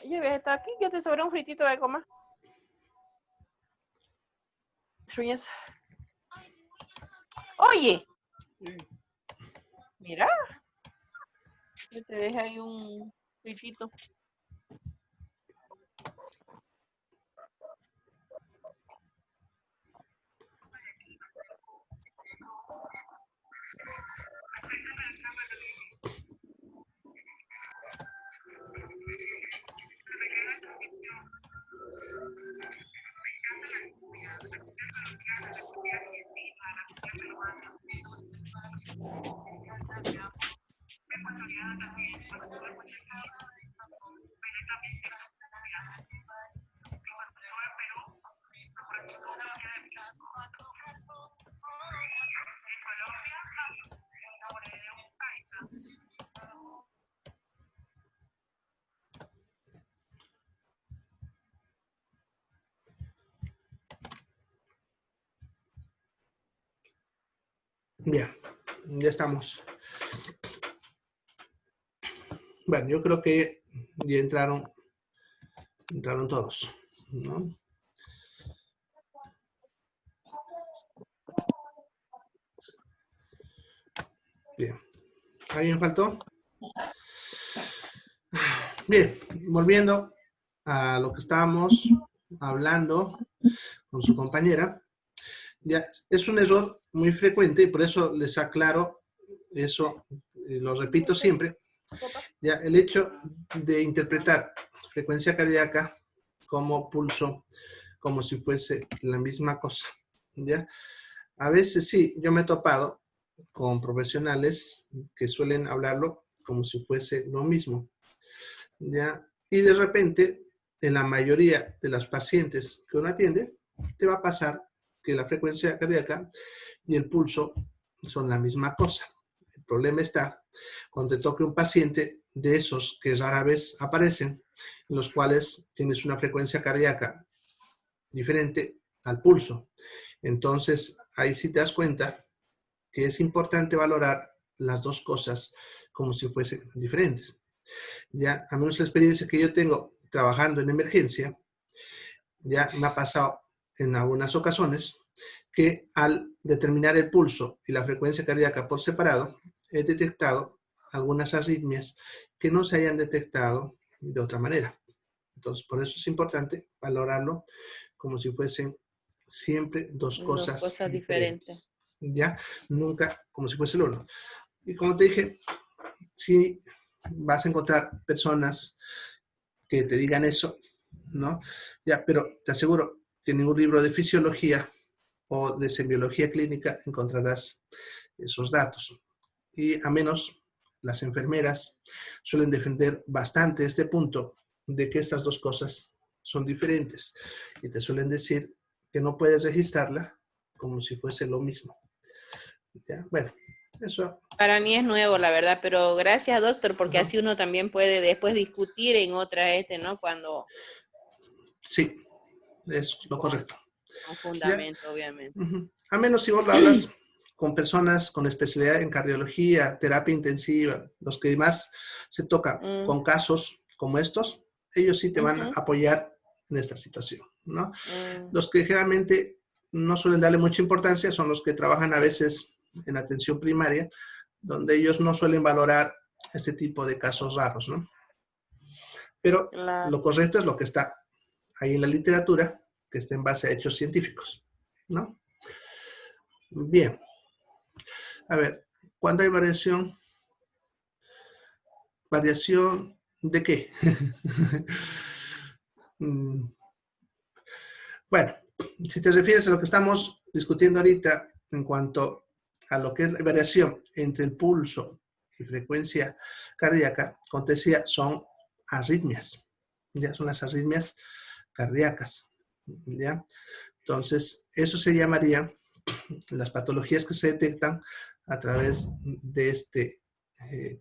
Ya ves, está aquí, ya te sobró un fritito de comer. Ruñas. Oye, mira, yo te dejé ahí un fritito. Bien, ya estamos. Bueno, yo creo que ya entraron todos, ¿no? Bien. ¿Alguien faltó? Bien, volviendo a lo que estábamos hablando con su compañera, ya es un error muy frecuente y por eso les aclaro eso, lo repito siempre, ya el hecho de interpretar frecuencia cardíaca como pulso, como si fuese la misma cosa, ¿ya? A veces sí, yo me he topado con profesionales que suelen hablarlo como si fuese lo mismo, ¿ya? Y de repente, en la mayoría de los pacientes que uno atiende, te va a pasar que la frecuencia cardíaca y el pulso son la misma cosa. El problema está cuando te toque un paciente de esos que rara vez aparecen, en los cuales tienes una frecuencia cardíaca diferente al pulso. Entonces, ahí sí te das cuenta que es importante valorar las dos cosas como si fuesen diferentes. Ya, a menos la experiencia que yo tengo trabajando en emergencia, ya me ha pasado en algunas ocasiones que al determinar el pulso y la frecuencia cardíaca por separado, he detectado algunas arritmias que no se hayan detectado de otra manera. Entonces, por eso es importante valorarlo como si fuesen siempre dos cosas diferentes. ¿Ya? Nunca como si fuese el uno. Y como te dije, si vas a encontrar personas que te digan eso, ¿no? Ya, pero te aseguro que en ningún libro de fisiología o de semiología clínica encontrarás esos datos. Y a menos las enfermeras suelen defender bastante este punto de que estas dos cosas son diferentes y te suelen decir que no puedes registrarla como si fuese lo mismo. ¿Ya? Bueno, eso. Para mí es nuevo, la verdad, pero gracias, doctor, porque así uno también puede después discutir en otra, ¿no? Cuando... Sí, es lo correcto. Con fundamento, obviamente. A menos si vos lo hablas con personas con especialidad en cardiología, terapia intensiva, los que más se tocan con casos como estos, ellos sí te van a apoyar en esta situación, ¿no? Los que generalmente no suelen darle mucha importancia son los que trabajan a veces en atención primaria, donde ellos no suelen valorar este tipo de casos raros, ¿no? Pero lo correcto es lo que está ahí en la literatura, que está en base a hechos científicos, ¿no? Bien. A ver, ¿cuándo hay variación? ¿Variación de qué? Bueno, si te refieres a lo que estamos discutiendo ahorita en cuanto a lo que es la variación entre el pulso y frecuencia cardíaca, como te decía, son arritmias. Ya son las arritmias cardíacas. ¿Ya? Entonces, eso se llamaría las patologías que se detectan a través de este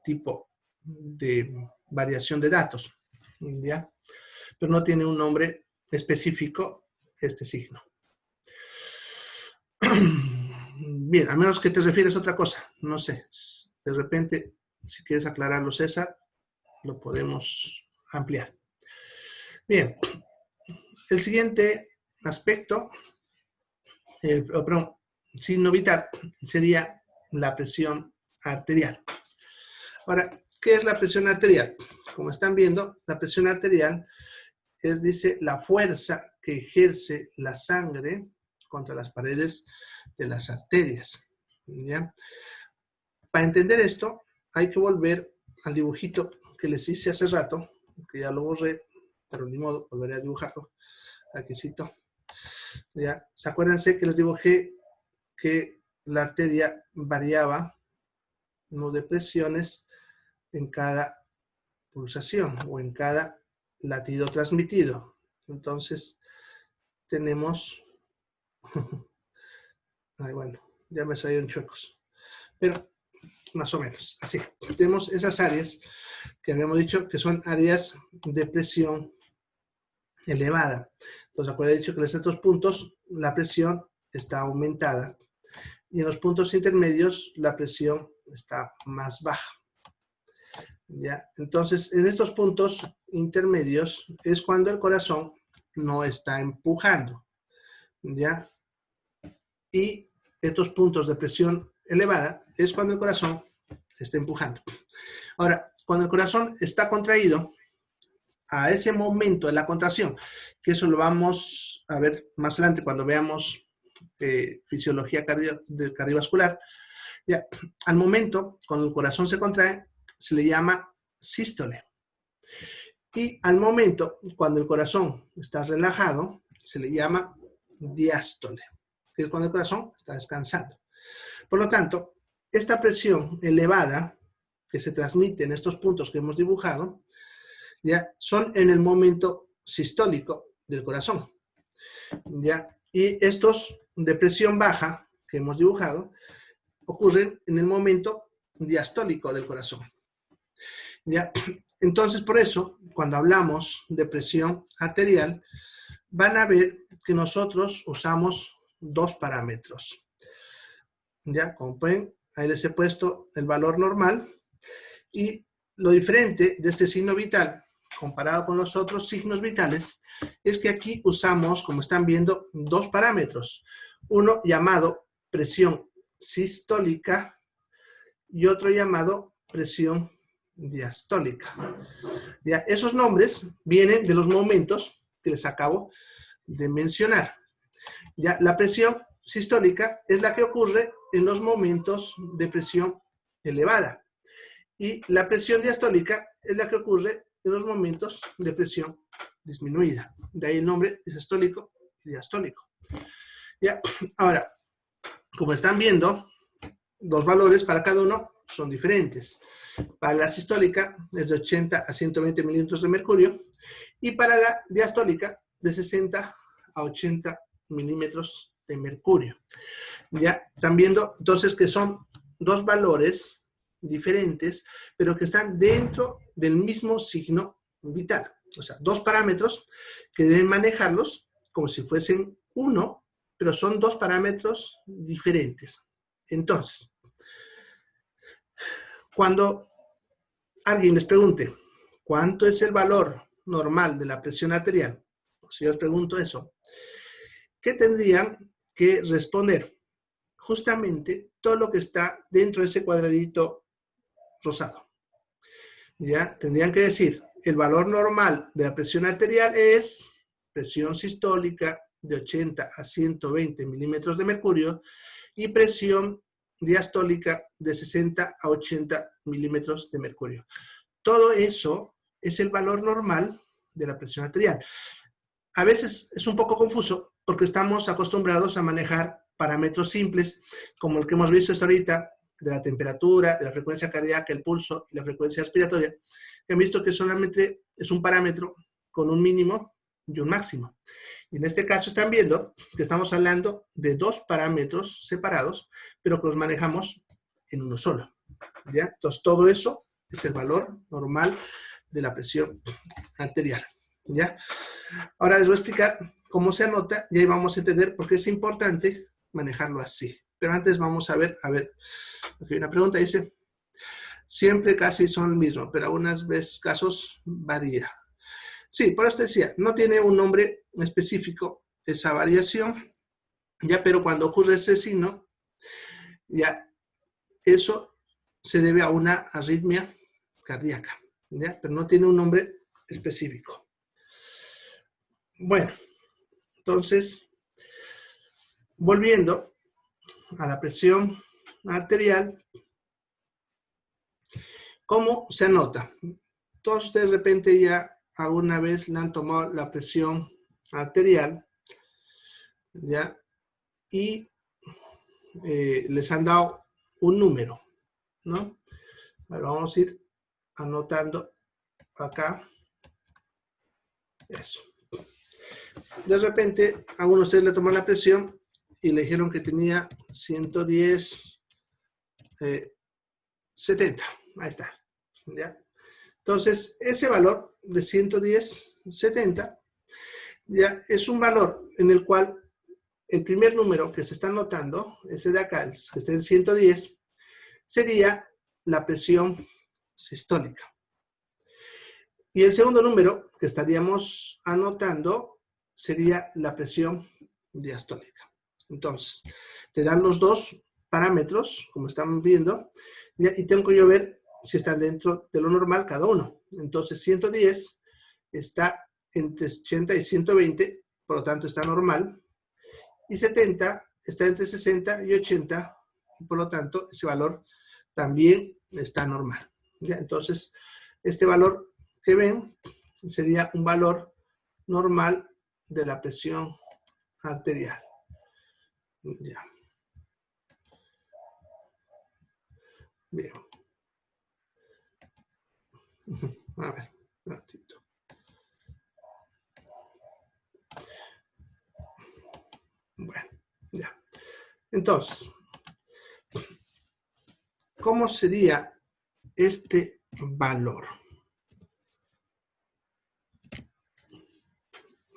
tipo de variación de datos, ¿ya? Pero no tiene un nombre específico este signo. Bien, a menos que te refieres a otra cosa, no sé, de repente, si quieres aclararlo, César, lo podemos ampliar. Bien, el siguiente aspecto, perdón, signo vital, sería la presión arterial. Ahora, ¿qué es la presión arterial? Como están viendo, la presión arterial es, dice, la fuerza que ejerce la sangre contra las paredes de las arterias. ¿Ya? Para entender esto, hay que volver al dibujito que les hice hace rato, que ya lo borré, pero ni modo, volveré a dibujarlo. Aquí cito. ¿Ya? Acuérdense que les dibujé que la arteria variaba, ¿no?, de presiones en cada pulsación o en cada latido transmitido. Entonces, tenemos... Ay, bueno, ya me salieron chuecos. Pero, más o menos, así. Tenemos esas áreas que habíamos dicho que son áreas de presión elevada. Entonces, acuérdense que en estos puntos la presión está aumentada y en los puntos intermedios la presión está más baja. ¿Ya? Entonces, en estos puntos intermedios es cuando el corazón no está empujando. ¿Ya? Y estos puntos de presión elevada es cuando el corazón está empujando. Ahora, cuando el corazón está contraído, a ese momento de la contracción, que eso lo vamos a ver más adelante cuando veamos fisiología cardiovascular, ya, al momento, cuando el corazón se contrae, se le llama sístole. Y al momento, cuando el corazón está relajado, se le llama diástole, que es cuando el corazón está descansando. Por lo tanto, esta presión elevada que se transmite en estos puntos que hemos dibujado, ¿ya?, son en el momento sistólico del corazón. ¿Ya? Y estos de presión baja que hemos dibujado ocurren en el momento diastólico del corazón. ¿Ya? Entonces, por eso, cuando hablamos de presión arterial, van a ver que nosotros usamos dos parámetros. ¿Ya? Como pueden, ahí les he puesto el valor normal, y lo diferente de este signo vital comparado con los otros signos vitales es que aquí usamos, como están viendo, dos parámetros. Uno llamado presión sistólica y otro llamado presión diastólica. ¿Ya? Esos nombres vienen de los momentos que les acabo de mencionar. ¿Ya? La presión sistólica es la que ocurre en los momentos de presión elevada. Y la presión diastólica es la que ocurre en los momentos de presión disminuida. De ahí el nombre sistólico y diastólico. ¿Ya? Ahora, como están viendo, los valores para cada uno son diferentes. Para la sistólica es de 80 a 120 milímetros de mercurio y para la diastólica de 60 a 80 milímetros de mercurio. ¿Ya? Están viendo entonces que son dos valores diferentes, pero que están dentro del mismo signo vital. O sea, dos parámetros que deben manejarlos como si fuesen uno, pero son dos parámetros diferentes. Entonces, cuando alguien les pregunte cuánto es el valor normal de la presión arterial, si yo les pregunto eso, ¿qué tendrían que responder? Justamente todo lo que está dentro de ese cuadradito rosado. ¿Ya? Tendrían que decir, el valor normal de la presión arterial es presión sistólica de 80 a 120 milímetros de mercurio y presión diastólica de 60 a 80 milímetros de mercurio. Todo eso es el valor normal de la presión arterial. A veces es un poco confuso porque estamos acostumbrados a manejar parámetros simples, como el que hemos visto hasta ahorita, de la temperatura, de la frecuencia cardíaca, el pulso y la frecuencia respiratoria, que han visto que solamente es un parámetro con un mínimo y un máximo. Y en este caso están viendo que estamos hablando de dos parámetros separados, pero que los manejamos en uno solo. ¿Ya? Entonces, todo eso es el valor normal de la presión arterial. ¿Ya? Ahora les voy a explicar cómo se anota y ahí vamos a entender por qué es importante manejarlo así. Pero antes vamos a ver, aquí hay una pregunta, dice, siempre casi son el mismo, pero algunas veces casos varía. Sí, por eso te decía, no tiene un nombre específico esa variación, ya, pero cuando ocurre ese signo, ya, eso se debe a una arritmia cardíaca, ya, pero no tiene un nombre específico. Bueno, entonces, volviendo a la presión arterial, ¿cómo se anota? Todos ustedes de repente ya alguna vez le han tomado la presión arterial, ¿ya? Y les han dado un número, ¿no? Ahora vamos a ir anotando acá. Eso. De repente, a uno de ustedes le tomó la presión y le dijeron que tenía 110, 70. Ahí está. ¿Ya? Entonces, ese valor de 110, 70, ya es un valor en el cual el primer número que se está anotando, ese de acá, que está en 110, sería la presión sistólica. Y el segundo número que estaríamos anotando sería la presión diastólica. Entonces, te dan los dos parámetros, como están viendo, y tengo que yo ver si están dentro de lo normal cada uno. Entonces, 110 está entre 80 y 120, por lo tanto está normal. Y 70 está entre 60 y 80, y por lo tanto ese valor también está normal. ¿Ya? Entonces, este valor que ven sería un valor normal de la presión arterial. Ya. Bien. A ver, un ratito. Bueno, ya. Entonces, ¿cómo sería este valor?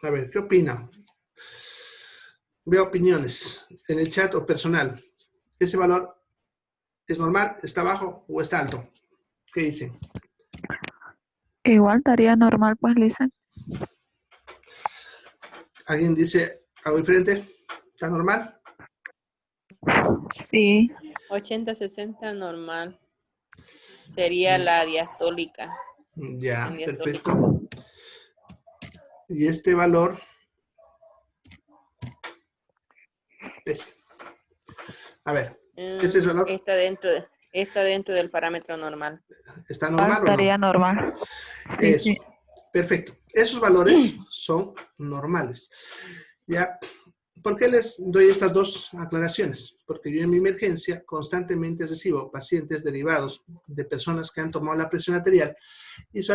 A ver, ¿qué opinan? Veo opiniones en el chat o personal. ¿Ese valor es normal, está bajo o está alto? ¿Qué dicen? Igual estaría normal, pues, Lisa. ¿Alguien dice algo diferente? ¿Está normal? Sí. 80-60 normal. Sería la diastólica. Ya, Diastólica. perfecto. Y este valor es, a ver, ese es el valor. Está dentro del parámetro normal. ¿Está normal o no? Estaría normal. Sí, Eso, sí. perfecto. Esos valores son normales. ¿Ya? ¿Por qué les doy estas dos aclaraciones? Porque yo en mi emergencia constantemente recibo pacientes derivados de personas que han tomado la presión arterial y su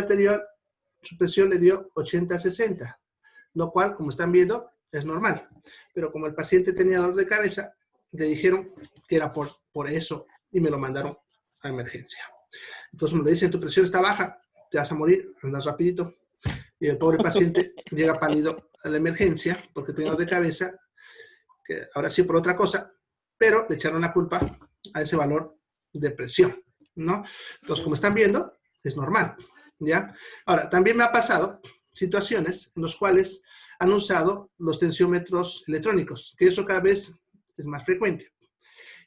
presión le dio 80-60, lo cual, como están viendo, es normal. Pero como el paciente tenía dolor de cabeza, le dijeron que era por eso y me lo mandaron a emergencia. Entonces me le dicen, tu presión está baja, te vas a morir, andas rapidito. Y el pobre paciente llega pálido a la emergencia porque tenía dolor de cabeza, que ahora sí por otra cosa, pero le echaron la culpa a ese valor de presión, ¿no? Entonces, como están viendo, es normal, ¿ya? Ahora, también me ha pasado situaciones en las cuales han usado los tensiómetros electrónicos, que eso cada vez es más frecuente.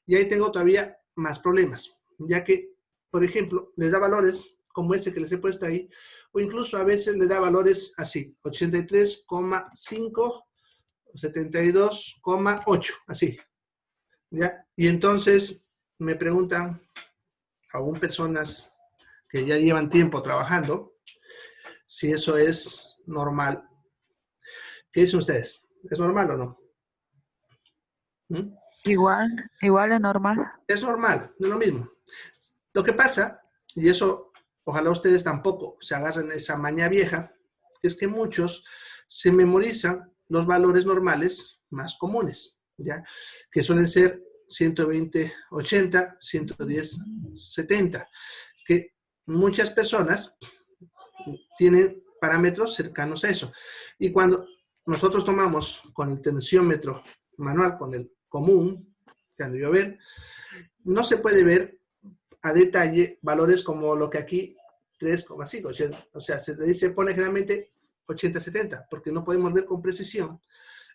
Y ahí tengo todavía más problemas, ya que, por ejemplo, les da valores como ese que les he puesto ahí, o incluso a veces le da valores así, 83,5, 72,8, así. ¿Ya? Y entonces me preguntan, aún personas que ya llevan tiempo trabajando, si eso es normal. ¿Qué dicen ustedes? ¿Es normal o no? ¿Mm? Igual es normal. Es normal, es lo mismo. Lo que pasa, y eso ojalá ustedes tampoco se agarren esa maña vieja, es que muchos se memorizan los valores normales más comunes, ¿ya? Que suelen ser 120-80, 110-70, que muchas personas tienen parámetros cercanos a eso. Y cuando nosotros tomamos con el tensiómetro manual, con el común, que ando yo a ver, no se puede ver a detalle valores como lo que aquí 3,5, o sea, se le dice, pone generalmente 80-70, porque no podemos ver con precisión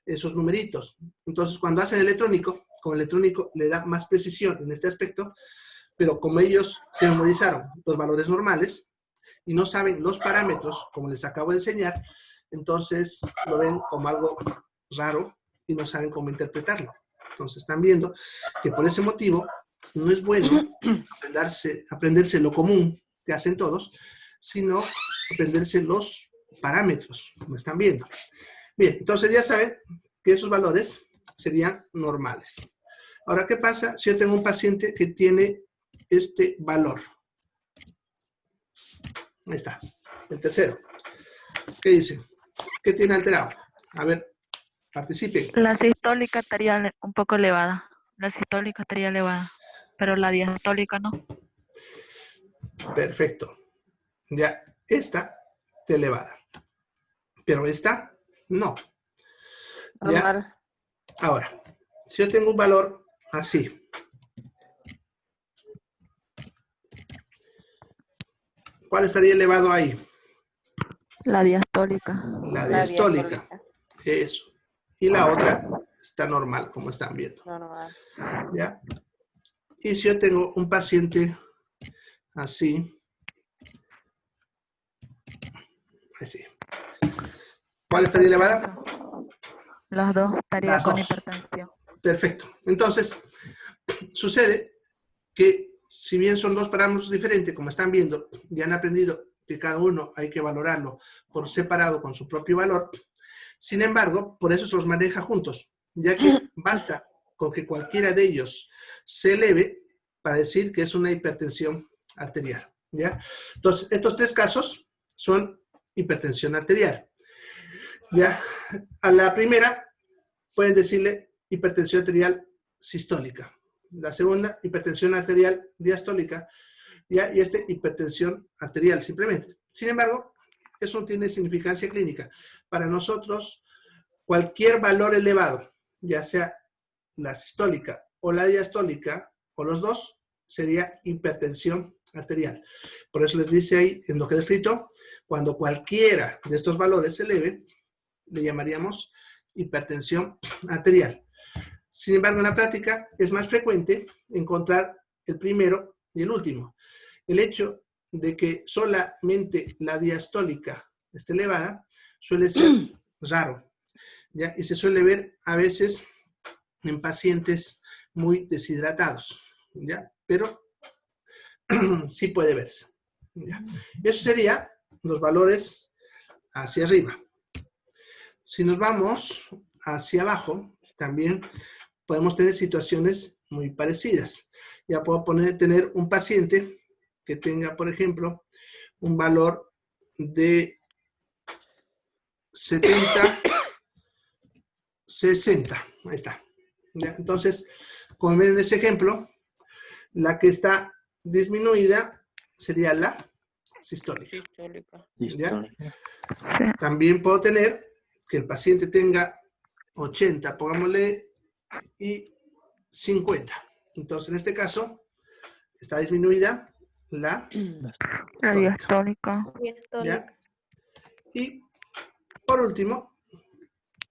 esos numeritos. Entonces, cuando hacen electrónico, con electrónico le da más precisión en este aspecto, pero como ellos se memorizaron los valores normales y no saben los parámetros, como les acabo de enseñar, entonces lo ven como algo raro y no saben cómo interpretarlo. Entonces están viendo que por ese motivo no es bueno aprenderse lo común que hacen todos, sino aprenderse los parámetros, como están viendo. Bien, entonces ya saben que esos valores serían normales. Ahora, ¿qué pasa si yo tengo un paciente que tiene este valor? Ahí está, el tercero. ¿Qué dice? ¿Qué tiene alterado? A ver, participen. La sistólica estaría un poco elevada. La sistólica estaría elevada, pero la diastólica no. Perfecto. Ya, esta está elevada. Pero esta, no. ¿Ya? Normal. Ahora, si yo tengo un valor así, ¿cuál estaría elevado ahí? La diastólica. La La diastólica. diastólica. Eso. Y la otra está normal, como están viendo. Normal. ¿Ya? Y si yo tengo un paciente así, así, ¿cuál estaría elevada? Las dos estaría Las con dos. hipertensión. Perfecto. Entonces, sucede que si bien son dos parámetros diferentes, como están viendo, ya han aprendido que cada uno hay que valorarlo por separado con su propio valor. Sin embargo, por eso se los maneja juntos, ya que basta con que cualquiera de ellos se eleve para decir que es una hipertensión arterial, ¿ya? Entonces, estos tres casos son hipertensión arterial, ¿ya? A la primera pueden decirle hipertensión arterial sistólica. La segunda, hipertensión arterial diastólica, ¿ya? Y hipertensión arterial simplemente. Sin embargo, eso no tiene significancia clínica. Para nosotros, cualquier valor elevado, ya sea la sistólica o la diastólica, o los dos, sería hipertensión arterial. Por eso les dice ahí, en lo que he escrito, cuando cualquiera de estos valores se eleve, le llamaríamos hipertensión arterial. Sin embargo, en la práctica es más frecuente encontrar el primero y el último. El hecho de que solamente la diastólica esté elevada suele ser raro, ¿ya? Y se suele ver a veces en pacientes muy deshidratados, ¿ya? Pero sí puede verse, ¿ya? Eso sería los valores hacia arriba. Si nos vamos hacia abajo, también podemos tener situaciones muy parecidas. Ya puedo tener un paciente que tenga, por ejemplo, un valor de 70, 60. Ahí está. ¿Ya? Entonces, como ven en ese ejemplo, la que está disminuida sería la sistólica. ¿Ya? Sí. También puedo tener que el paciente tenga 80, pongámosle, y 50. Entonces, en este caso, está disminuida la La diastólica. ¿ya? Y, por último,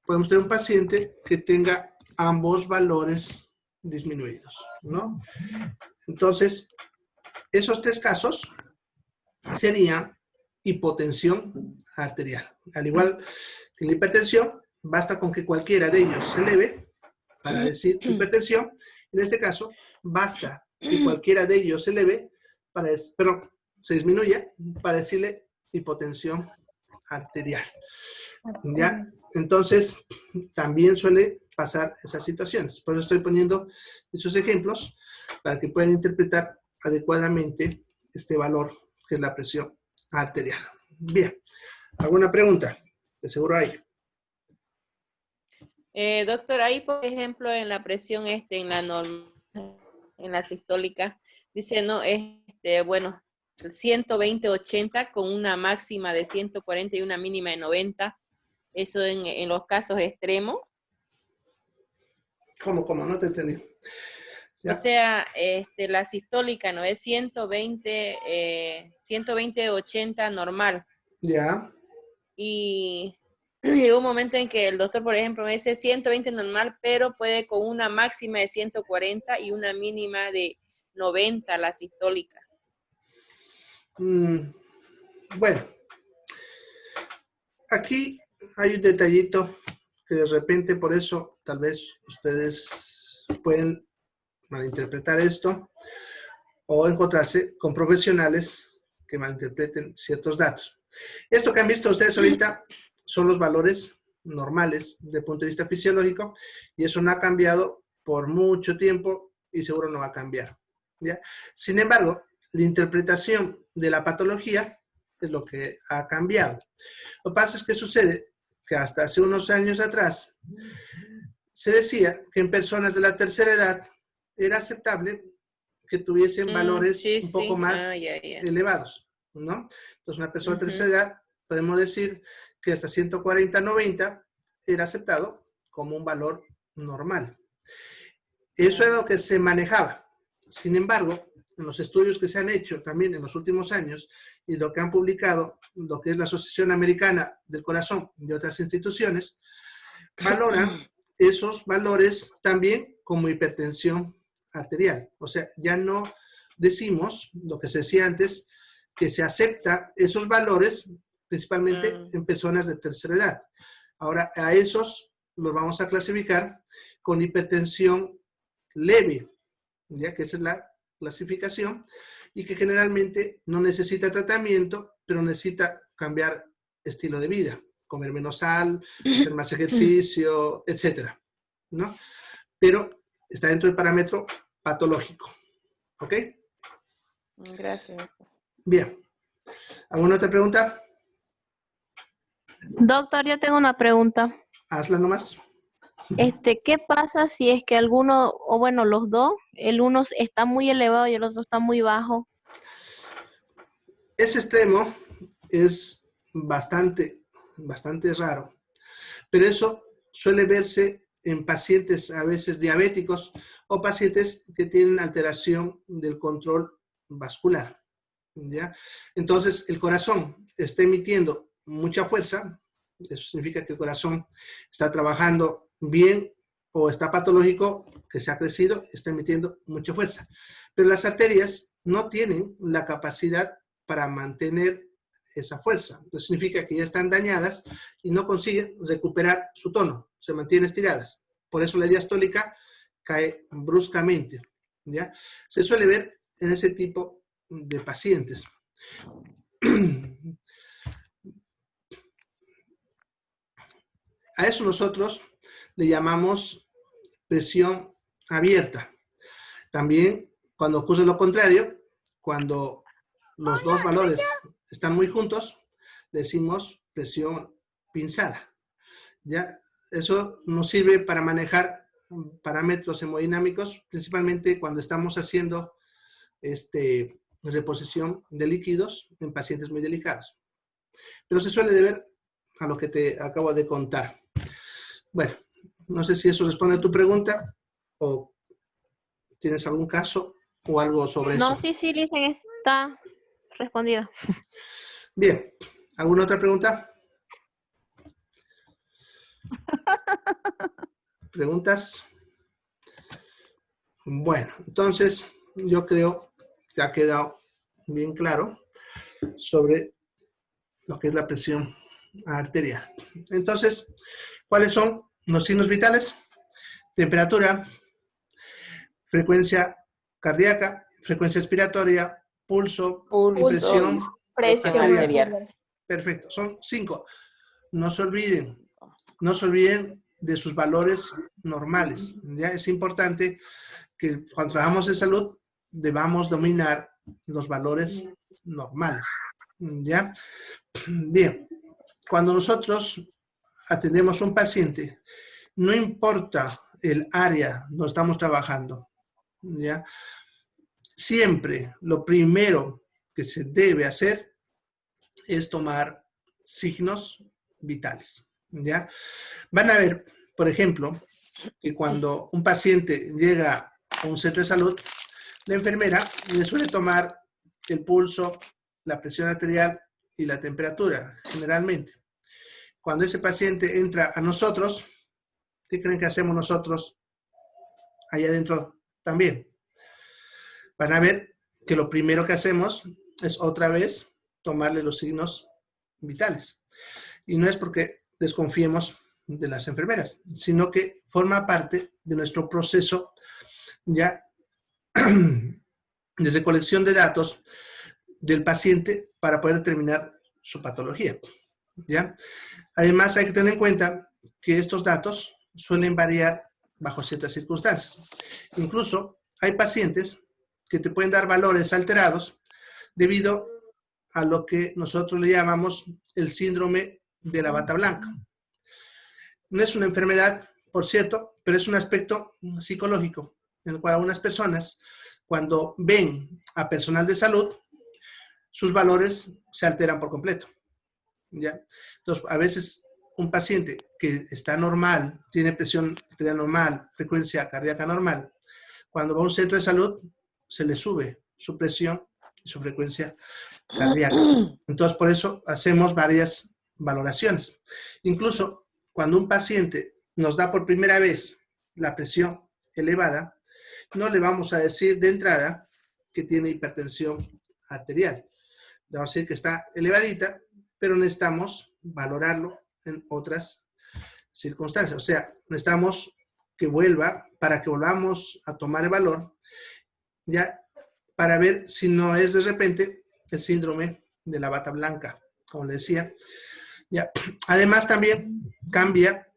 podemos tener un paciente que tenga ambos valores disminuidos, ¿no? Entonces, esos tres casos serían hipotensión arterial. Al igual que la hipertensión, basta con que cualquiera de ellos se eleve para decir hipertensión. En este caso, basta que cualquiera de ellos se eleve para se disminuya para decirle hipotensión arterial. ¿Ya? Entonces, también suele pasar esas situaciones. Por eso estoy poniendo esos ejemplos para que puedan interpretar adecuadamente este valor que es la presión arterial. Bien, ¿alguna pregunta? De seguro hay. Doctor, ahí por ejemplo en la presión en la normal, en la sistólica, dice, no, bueno, 120-80 con una máxima de 140 y una mínima de 90, eso en los casos extremos. ¿Cómo? No te entendí. ¿Ya? O sea, la sistólica no es 120-80 normal. Ya. y llegó un momento en que el doctor, por ejemplo, me dice 120 normal, pero puede con una máxima de 140 y una mínima de 90 la sistólica. Bueno, aquí hay un detallito que de repente, por eso, tal vez ustedes pueden malinterpretar esto o encontrarse con profesionales que malinterpreten ciertos datos. Esto que han visto ustedes ahorita son los valores normales desde el punto de vista fisiológico y eso no ha cambiado por mucho tiempo y seguro no va a cambiar, ¿ya? Sin embargo, la interpretación de la patología es lo que ha cambiado. Lo que pasa es que sucede que hasta hace unos años atrás se decía que en personas de la tercera edad era aceptable que tuviesen valores Sí, un poco sí. más Ya. elevados, ¿no? Entonces, una persona de tercera edad, podemos decir que hasta 140-90 era aceptado como un valor normal. Eso era lo que se manejaba. Sin embargo, en los estudios que se han hecho también en los últimos años y lo que han publicado, lo que es la Asociación Americana del Corazón y otras instituciones, valoran esos valores también como hipertensión arterial. O sea, ya no decimos lo que se decía antes, que se acepta esos valores principalmente en personas de tercera edad. Ahora, a esos los vamos a clasificar con hipertensión leve, ya que esa es la clasificación y que generalmente no necesita tratamiento, pero necesita cambiar estilo de vida, comer menos sal, hacer más ejercicio, etcétera, ¿no? Pero está dentro del parámetro patológico, ¿ok? Gracias. Bien. ¿Alguna otra pregunta? Doctor, yo tengo una pregunta. Hazla nomás. ¿Qué pasa si es que alguno, o bueno, los dos, el uno está muy elevado y el otro está muy bajo? Ese extremo es bastante raro, pero eso suele verse en pacientes a veces diabéticos o pacientes que tienen alteración del control vascular, ¿ya? Entonces, el corazón está emitiendo mucha fuerza, eso significa que el corazón está trabajando bien o está patológico, que se ha crecido, está emitiendo mucha fuerza. Pero las arterias no tienen la capacidad para mantener esa fuerza. Eso significa que ya están dañadas y no consiguen recuperar su tono, se mantienen estiradas. Por eso la diastólica cae bruscamente, ¿ya? Se suele ver en ese tipo de pacientes. A eso nosotros le llamamos presión abierta. También cuando ocurre lo contrario, cuando los dos valores están muy juntos, decimos presión pinzada, ¿ya? Eso nos sirve para manejar parámetros hemodinámicos, principalmente cuando estamos haciendo reposición de líquidos en pacientes muy delicados. Pero se suele deber a lo que te acabo de contar. Bueno, no sé si eso responde a tu pregunta o tienes algún caso o algo sobre eso. No, sí, dicen, está respondido. Bien, ¿alguna otra pregunta? ¿Preguntas? Bueno, entonces yo creo que ha quedado bien claro sobre lo que es la presión arterial. Entonces, ¿cuáles son los signos vitales? Temperatura, frecuencia cardíaca, frecuencia respiratoria, pulso y presión arterial. Perfecto, son 5. No se olviden de sus valores normales. Ya es importante que cuando trabajamos en salud debamos dominar los valores normales. ¿Ya? Bien, cuando nosotros atendemos a un paciente, no importa el área donde estamos trabajando, ¿ya? Siempre lo primero que se debe hacer es tomar signos vitales, ¿ya? Van a ver, por ejemplo, que cuando un paciente llega a un centro de salud, la enfermera le suele tomar el pulso, la presión arterial y la temperatura, generalmente. cuando ese paciente entra a nosotros, ¿qué creen que hacemos nosotros allá adentro también? Van a ver que lo primero que hacemos es otra vez tomarle los signos vitales. Y no es porque desconfiemos de las enfermeras, sino que forma parte de nuestro proceso ya desde colección de datos del paciente para poder determinar su patología. ¿Ya? Además, hay que tener en cuenta que estos datos suelen variar bajo ciertas circunstancias. Incluso hay pacientes que te pueden dar valores alterados debido a lo que nosotros le llamamos el síndrome de la bata blanca. No es una enfermedad, por cierto, pero es un aspecto psicológico en el cual algunas personas, cuando ven a personal de salud, sus valores se alteran por completo. ¿Ya? Entonces, a veces un paciente que está normal, tiene presión arterial normal, frecuencia cardíaca normal, cuando va a un centro de salud, se le sube su presión y su frecuencia cardíaca. Entonces, por eso hacemos varias valoraciones. Incluso cuando un paciente nos da por primera vez la presión elevada, no le vamos a decir de entrada que tiene hipertensión arterial. Le vamos a decir que está elevadita, pero necesitamos valorarlo en otras circunstancias. O sea, necesitamos que vuelva, para que volvamos a tomar el valor, ya, para ver si no es de repente el síndrome de la bata blanca, como le decía. Ya. Además, también cambia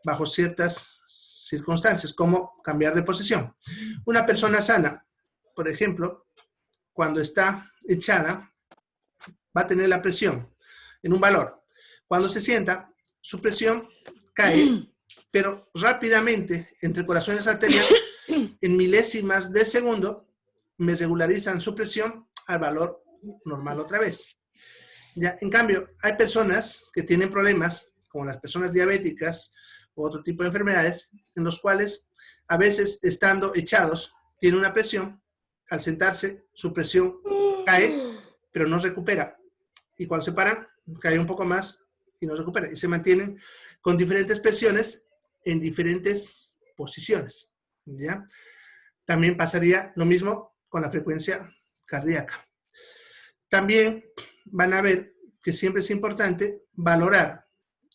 bajo ciertas circunstancias, como cambiar de posición. Una persona sana, por ejemplo, cuando está echada, va a tener la presión en un valor. Cuando se sienta, su presión cae, pero rápidamente, entre corazones arteriales, en milésimas de segundo, me regularizan su presión al valor normal otra vez. Ya, en cambio, hay personas que tienen problemas, como las personas diabéticas o otro tipo de enfermedades, en los cuales a veces estando echados, tienen una presión, al sentarse su presión cae, pero no recupera. Y cuando se paran, cae un poco más y no recupera. Y se mantienen con diferentes presiones en diferentes posiciones. ¿Ya? También pasaría lo mismo con la frecuencia cardíaca. También van a ver que siempre es importante valorar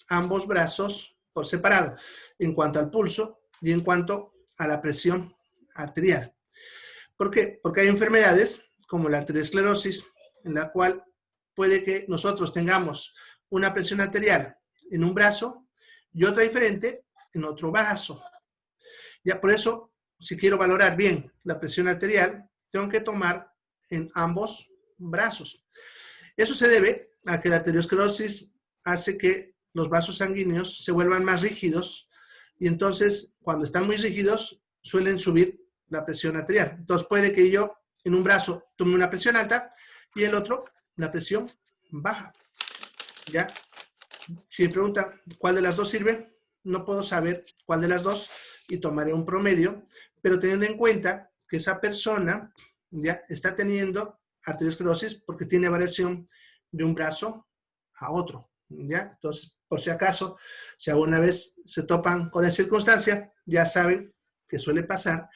ambos brazos por separado, en cuanto al pulso y en cuanto a la presión arterial. ¿Por qué? Porque hay enfermedades como la arteriosclerosis, en la cual puede que nosotros tengamos una presión arterial en un brazo y otra diferente en otro brazo. Ya por eso, si quiero valorar bien la presión arterial, tengo que tomar en ambos brazos. Eso se debe a que la arteriosclerosis hace que los vasos sanguíneos se vuelvan más rígidos y entonces cuando están muy rígidos suelen subir la presión arterial. Entonces puede que yo en un brazo tome una presión alta y el otro la presión baja. ¿Ya? Si me pregunta cuál de las dos sirve, no puedo saber cuál de las dos y tomaré un promedio, pero teniendo en cuenta que esa persona ya está teniendo arteriosclerosis porque tiene variación de un brazo a otro. ¿Ya? Entonces, por si acaso, si alguna vez se topan con esa circunstancia, ya saben que suele pasar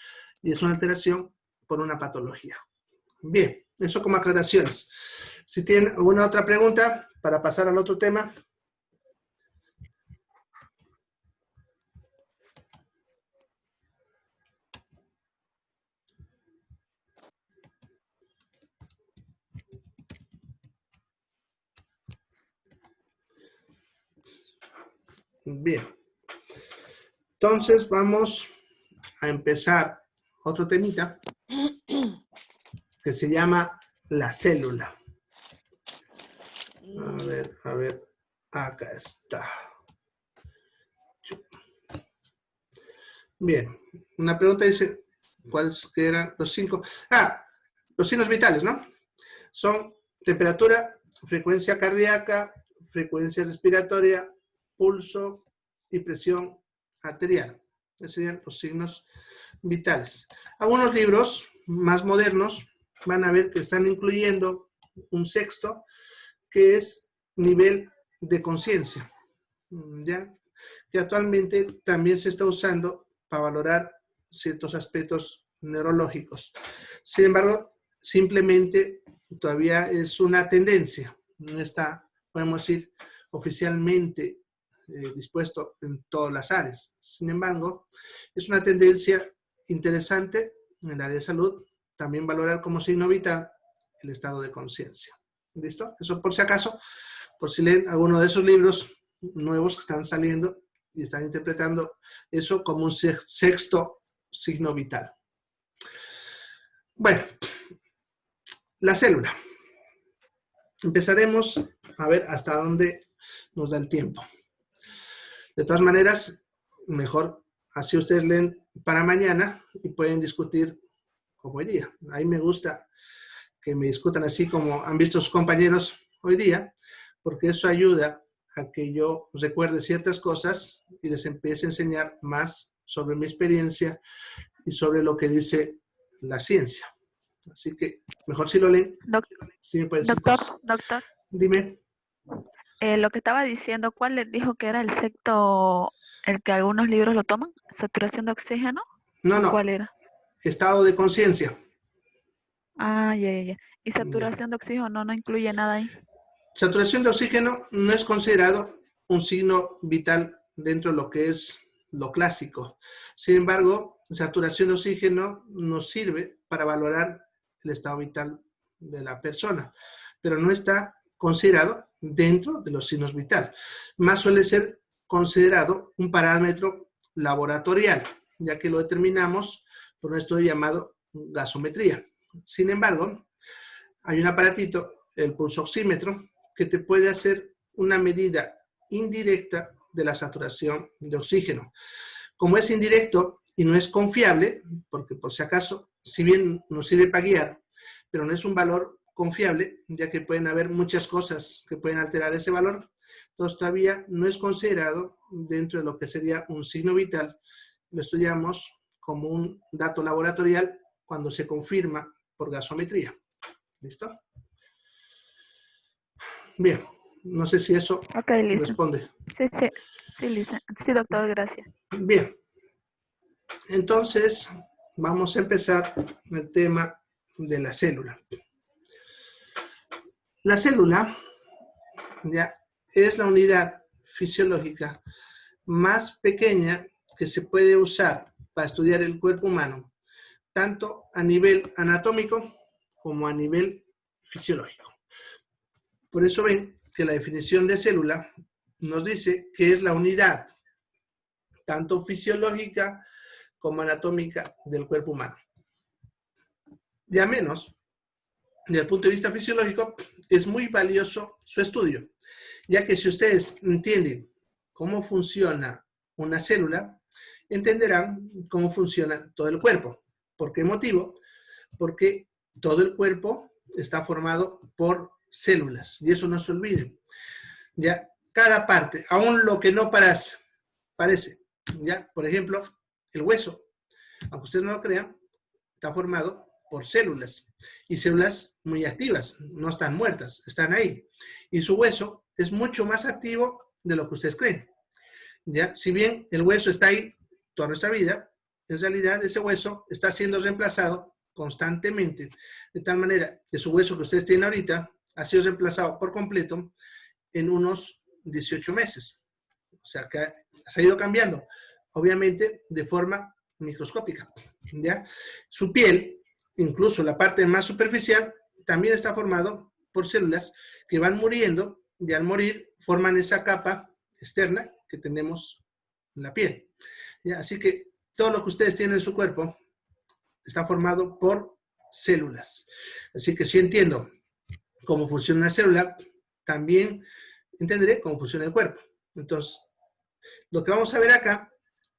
y es una alteración por una patología. Bien, eso como aclaraciones. Si tienen alguna otra pregunta para pasar al otro tema. Bien. Entonces vamos a empezar otro temita que se llama la célula. A ver, acá está. Bien, una pregunta dice, ¿cuáles eran los 5? Los signos vitales, ¿no? Son temperatura, frecuencia cardíaca, frecuencia respiratoria, pulso y presión arterial. Esos serían los signos vitales. Algunos libros más modernos van a ver que están incluyendo un sexto, que es nivel de conciencia. ya que actualmente también se está usando para valorar ciertos aspectos neurológicos. Sin embargo, simplemente todavía es una tendencia, no está, podemos decir, oficialmente dispuesto en todas las áreas. Sin embargo, es una tendencia interesante en el área de salud, también valorar como signo vital el estado de conciencia. ¿Listo? Eso por si acaso, por si leen alguno de esos libros nuevos que están saliendo y están interpretando eso como un sexto signo vital. Bueno, la célula. Empezaremos a ver hasta dónde nos da el tiempo. De todas maneras, mejor así ustedes leen para mañana y pueden discutir como hoy día. A mí me gusta que me discutan así como han visto sus compañeros hoy día, porque eso ayuda a que yo recuerde ciertas cosas y les empiece a enseñar más sobre mi experiencia y sobre lo que dice la ciencia. Así que mejor si lo leen. Sí me pueden decir cosas. Doctor, Dime. lo que estaba diciendo, ¿cuál les dijo que era el sexto, el que algunos libros lo toman? ¿Saturación de oxígeno? No, no. ¿Cuál era? Estado de conciencia. Ah, ya. ¿Y saturación de oxígeno no incluye nada ahí? Saturación de oxígeno no es considerado un signo vital dentro de lo que es lo clásico. Sin embargo, saturación de oxígeno nos sirve para valorar el estado vital de la persona, pero no está considerado dentro de los signos vitales. Más suele ser considerado un parámetro laboratorial, ya que lo determinamos por un estudio llamado gasometría. Sin embargo, hay un aparatito, el pulsoxímetro, que te puede hacer una medida indirecta de la saturación de oxígeno. Como es indirecto y no es confiable, porque por si acaso, si bien nos sirve para guiar, pero no es un valor confiable, ya que pueden haber muchas cosas que pueden alterar ese valor, entonces todavía no es considerado dentro de lo que sería un signo vital. Lo estudiamos como un dato laboratorial cuando se confirma por gasometría. ¿Listo? Bien, no sé si eso responde. Sí, doctor, gracias. Bien, entonces vamos a empezar el tema de la célula. La célula ya es la unidad fisiológica más pequeña que se puede usar para estudiar el cuerpo humano, tanto a nivel anatómico como a nivel fisiológico. Por eso ven que la definición de célula nos dice que es la unidad tanto fisiológica como anatómica del cuerpo humano. Ya menos, desde el punto de vista fisiológico, es muy valioso su estudio, ya que si ustedes entienden cómo funciona una célula, entenderán cómo funciona todo el cuerpo. ¿Por qué motivo? Porque todo el cuerpo está formado por células, y eso no se olvide. Ya, cada parte, aún lo que no parece, ya, por ejemplo, el hueso, aunque ustedes no lo crean, está formado por células, y células muy activas, no están muertas, están ahí. Y su hueso es mucho más activo de lo que ustedes creen. ¿Ya? Si bien el hueso está ahí toda nuestra vida, en realidad ese hueso está siendo reemplazado constantemente, de tal manera que su hueso que ustedes tienen ahorita ha sido reemplazado por completo en unos 18 meses. O sea, que ha ido cambiando, obviamente de forma microscópica. ¿Ya? Su piel, incluso la parte más superficial, también está formado por células que van muriendo y al morir forman esa capa externa que tenemos en la piel. ¿Ya? Así que todo lo que ustedes tienen en su cuerpo está formado por células. Así que si entiendo cómo funciona una célula, también entenderé cómo funciona el cuerpo. Entonces, lo que vamos a ver acá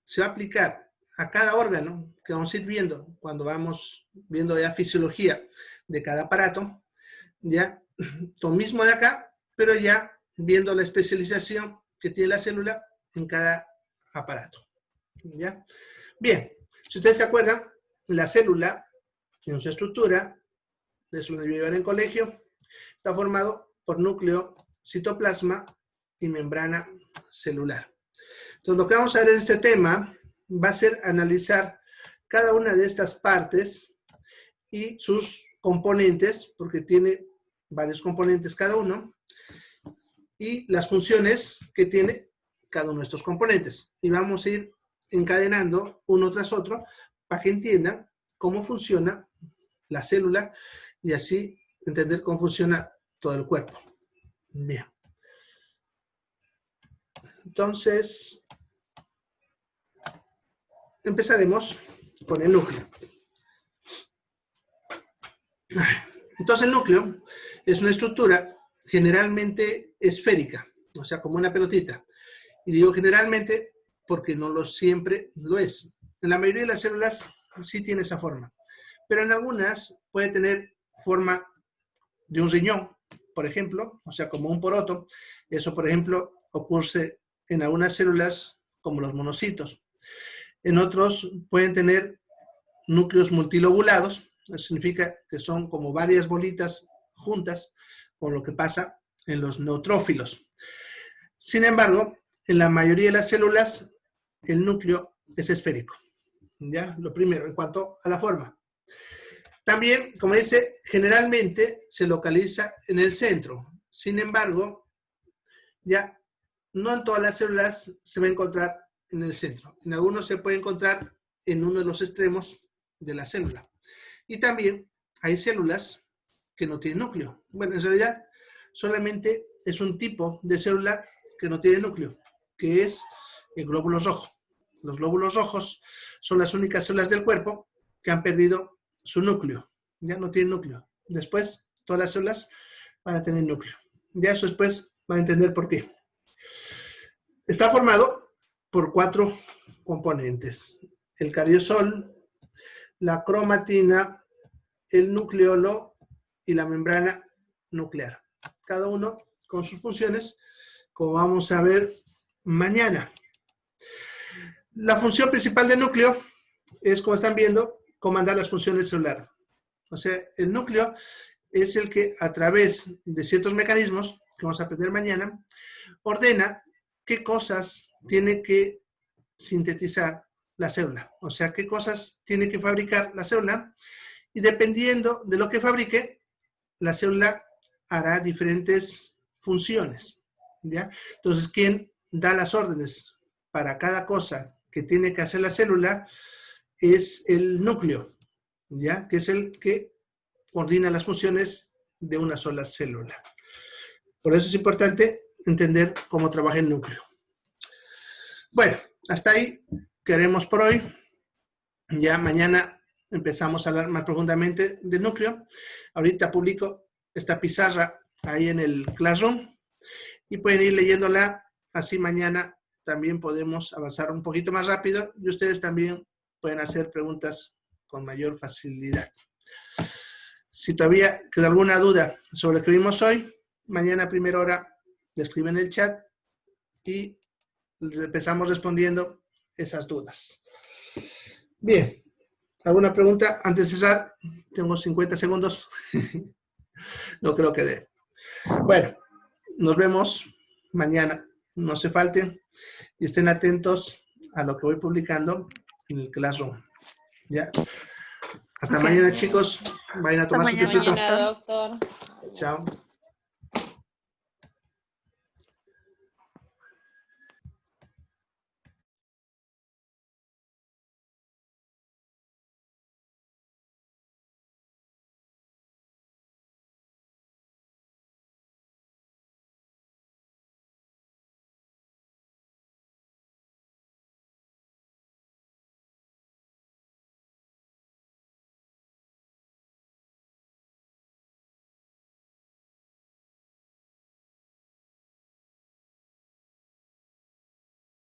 se va a aplicar a cada órgano que vamos a ir viendo cuando vamos viendo ya fisiología de cada aparato, ya lo mismo de acá, pero ya viendo la especialización que tiene la célula en cada aparato. ¿Ya? Bien, si ustedes se acuerdan, la célula en su estructura, de eso lo llevan en colegio, está formado por núcleo, citoplasma y membrana celular. Entonces, lo que vamos a ver en este tema va a ser analizar cada una de estas partes y sus componentes, porque tiene varios componentes cada uno, y las funciones que tiene cada uno de estos componentes. Y vamos a ir encadenando uno tras otro para que entiendan cómo funciona la célula y así entender cómo funciona todo el cuerpo. Bien. Entonces, empezaremos con el núcleo. Entonces, el núcleo es una estructura generalmente esférica, o sea, como una pelotita. Y digo generalmente porque no lo siempre lo es. En la mayoría de las células sí tiene esa forma, pero en algunas puede tener forma de un riñón, por ejemplo, o sea, como un poroto. Eso, por ejemplo, ocurre en algunas células como los monocitos. En otros pueden tener núcleos multilobulados, eso significa que son como varias bolitas juntas, con lo que pasa en los neutrófilos. Sin embargo, en la mayoría de las células, el núcleo es esférico. ¿Ya? Lo primero, en cuanto a la forma. También, como dice, generalmente se localiza en el centro. Sin embargo, ya no en todas las células se va a encontrar en el centro. En algunos se puede encontrar en uno de los extremos de la célula. Y también hay células que no tienen núcleo. Bueno, en realidad solamente es un tipo de célula que no tiene núcleo, que es el glóbulo rojo. Los glóbulos rojos son las únicas células del cuerpo que han perdido su núcleo. Ya no tienen núcleo. Después, todas las células van a tener núcleo. Ya eso después van a entender por qué. Está formado por 4 componentes. El cariosol, la cromatina, el nucleolo y la membrana nuclear. Cada uno con sus funciones, como vamos a ver mañana. La función principal del núcleo es, como están viendo, comandar las funciones celulares. O sea, el núcleo es el que, a través de ciertos mecanismos, que vamos a aprender mañana, ordena qué cosas tiene que sintetizar la célula. O sea, qué cosas tiene que fabricar la célula. Y dependiendo de lo que fabrique, la célula hará diferentes funciones. ¿Ya? Entonces, ¿quién da las órdenes para cada cosa que tiene que hacer la célula? Es el núcleo, ¿ya? Que es el que coordina las funciones de una sola célula. Por eso es importante entender cómo trabaja el núcleo. Bueno, hasta ahí queremos por hoy. Ya mañana empezamos a hablar más profundamente del núcleo. Ahorita publico esta pizarra ahí en el Classroom y pueden ir leyéndola. Así mañana también podemos avanzar un poquito más rápido y ustedes también pueden hacer preguntas con mayor facilidad. Si todavía queda alguna duda sobre lo que vimos hoy, mañana a primera hora le escriben en el chat y empezamos respondiendo esas dudas. Bien, ¿alguna pregunta? Antes de cesar, tengo 50 segundos. No creo que dé. Bueno, nos vemos mañana. No se falten y estén atentos a lo que voy publicando en el Classroom. ¿Ya? Hasta mañana, chicos. Vayan a tomar su tecito. Mañana, doctor. Chao.